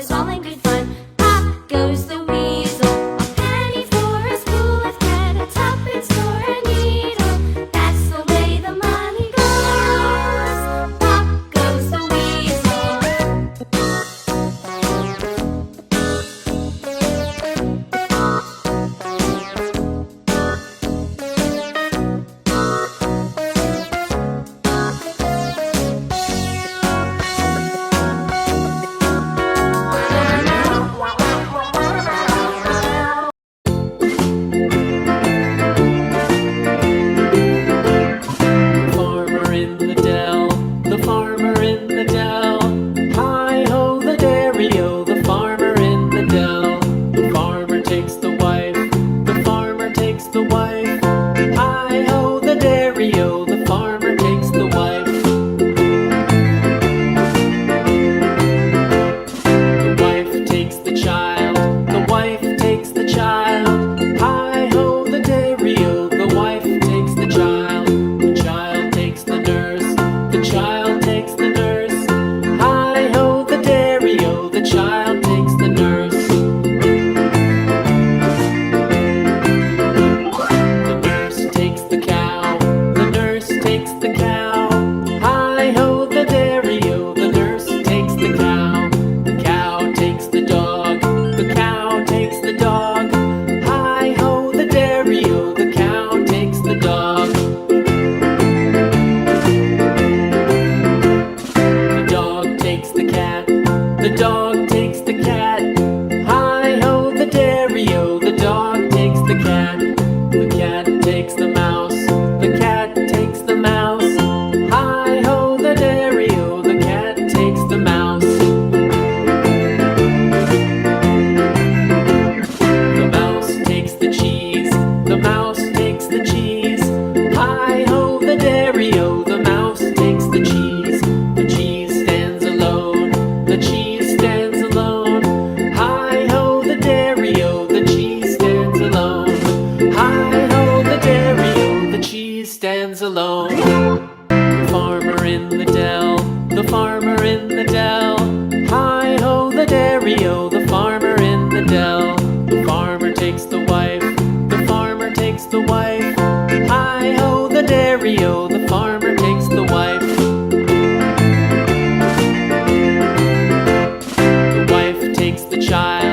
it's all in good fun. Pop goes the weasel, a penny for a spool of thread, a tuppence for a needle. That's the way the money goes. Pop goes the weasel. The farmer in the dell. Hi-ho, the dairy-o, the farmer in the dell. The farmer takes the wife, the farmer takes the wife. Hi-ho, the dairy-o, the farmer takes the wife. The wife takes the child, the wife takes the child. Hi-ho, the dairy-o, the wife takes the child. The child takes the nurse, the child takes the nurse. Hi-ho, the dairy-o, the child takes the nurse. The nurse takes the cow, the nurse takes the cow. Hi-ho, the dairy-o, the nurse takes the cow. The cow takes the dog, the cow takes the dog. Hi-ho, the dairy-o, the cow takes the dog. The dog takes the cat, the dog takes the cat. Hi-ho, the dairy-o, the dog takes the cat. The cat takes the mouse, the cat takes the mouse. Hi-ho, the dairy-o, the cat takes the mouse. The mouse takes the cheese, the mouse takes the cheese. Hi-ho, the dairy-o, the mouse takes the cheese. The cheese stands alone, the cheese stands alone. Hi-ho, the dairy-o, the cheese stands alone. Hi-ho, the dairy-o, the cheese stands alone. The farmer in the dell, the farmer in the dell. Hi-ho, the dairy-o, the farmer in the dell. The farmer takes the wife, the farmer takes the wife. Hi-ho, the dairy-o, the farmer takes the wife. The wife takes the child,